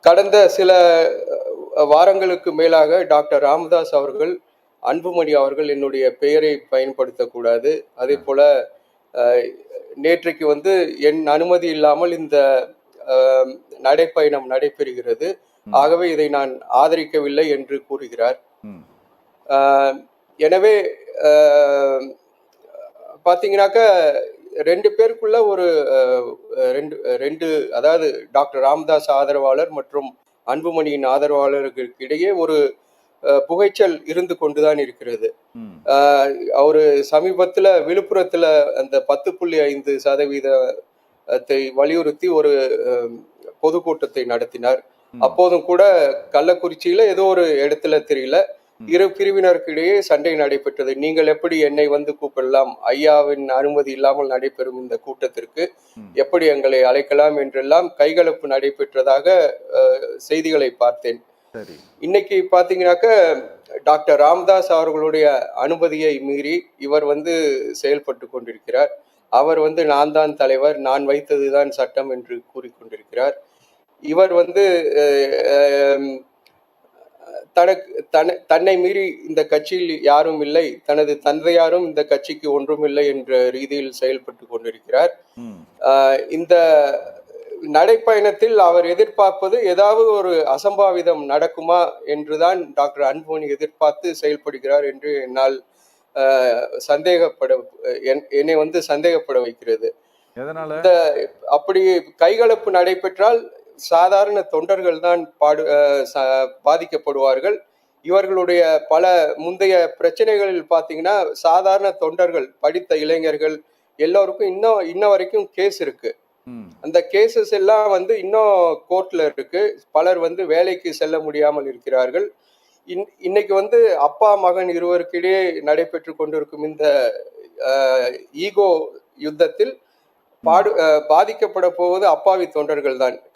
கடந்த சில வாரங்களுக்கு மேலாக டாக்டர் ராமதாஸ் அவர்கள், அன்புமணி அவர்கள் என்னுடைய பெயரை பயன்படுத்தக்கூடாது. அதேபோல அ நேற்றைக்கு வந்து என் அனுமதி இல்லாமல் இந்த அ நடைப்பயணம் நடைபெறுகிறது. ம். ஆகவே இதை நான் ஆதரிக்கவில்லை என்று கூறுகிறார். ம். அ எனவே அ பார்த்தீங்கன்னாக்க 2 பேருக்குள்ள ஒரு அ 2 2 அதாவது டாக்டர் ராமதாஸ் ஆதரவாளர் மற்றும் அன்புமணியின் ஆதரவாளர்களுக்கு இடையே ஒரு புகைச்சல் இருந்து கொண்டுதான் இருக்கிறது. ம். அவரு சமீபத்துல விழுப்புரத்துல அந்த 10.5% வலியுறுத்தி ஒரு அ பொதுக்கூட்டத்தை நடத்தினார். ம். அப்போதும் கூட கள்ளக்குறிச்சியில ஏதோ ஒரு இடத்துல தெரியல. இரு பிரிவினருக்கு இடையே சண்டை நடைபெற்றது. நீங்கள் எப்படி என்னை வந்து கூப்பிடலாம்? ஐயாவின் அனுமதி இல்லாமல் நடைபெறும் இந்த கூட்டத்திற்கு ம். எப்படி எங்களை அழைக்கலாம் என்றெல்லாம் கைகலப்பு நடைபெற்றதாக செய்திகளை பார்த்தேன். சரி. இன்னைக்கு பார்த்தீங்கன்னாக்க டாக்டர் ராமதாஸ் அவர்களுடைய அனுமதியை மீறி இவர் வந்து செயல்பட்டு கொண்டிருக்கிறார். அவர் வந்து நான் தான் தலைவர், நான் வைத்ததுதான் சட்டம் என்று கூறிக்கொண்டிருக்கிறார். இவர் வந்து தன்னை மீறி இந்த கட்சியில் யாரும் இல்லை, தனது தந்தையாரும் இந்த கட்சிக்கு ஒன்றுமில்லை என்ற ரீதியில் செயல்பட்டு கொண்டிருக்கிறார். இந்த நடைப்பயணத்தில் அவர் எதிர்பார்ப்பது ஏதாவது ஒரு அசம்பாவிதம் நடக்குமா என்றுதான் டாக்டர் அன்புமணி எதிர்பார்த்து செயல்படுகிறார் என்று என்னால் என்னை வந்து சந்தேகப்பட வைக்கிறது. இந்த அப்படி கைகலப்பு நடைபெற்றால் சாதாரண தொண்டர்கள் தான் பாதிக்கப்படுவார்கள். இவர்களுடைய பல முந்தைய பிரச்சனைகளில் பார்த்தீங்கன்னா சாதாரண தொண்டர்கள், படித்த இளைஞர்கள் எல்லோருக்கும் இன்ன வரைக்கும் கேஸ் இருக்கு. அந்த கேசஸ் எல்லாம் வந்து இன்னும் கோர்ட்ல இருக்கு. பலர் வந்து வேலைக்கு செல்ல முடியாமல் இருக்கிறார்கள். இன்னைக்கு வந்து அப்பா மகன் இருவருக்கிடையே நடைபெற்று கொண்டிருக்கும் இந்த ஈகோ யுத்தத்தில் பாதிக்கப்பட போவது அப்பாவி தொண்டர்கள் தான்.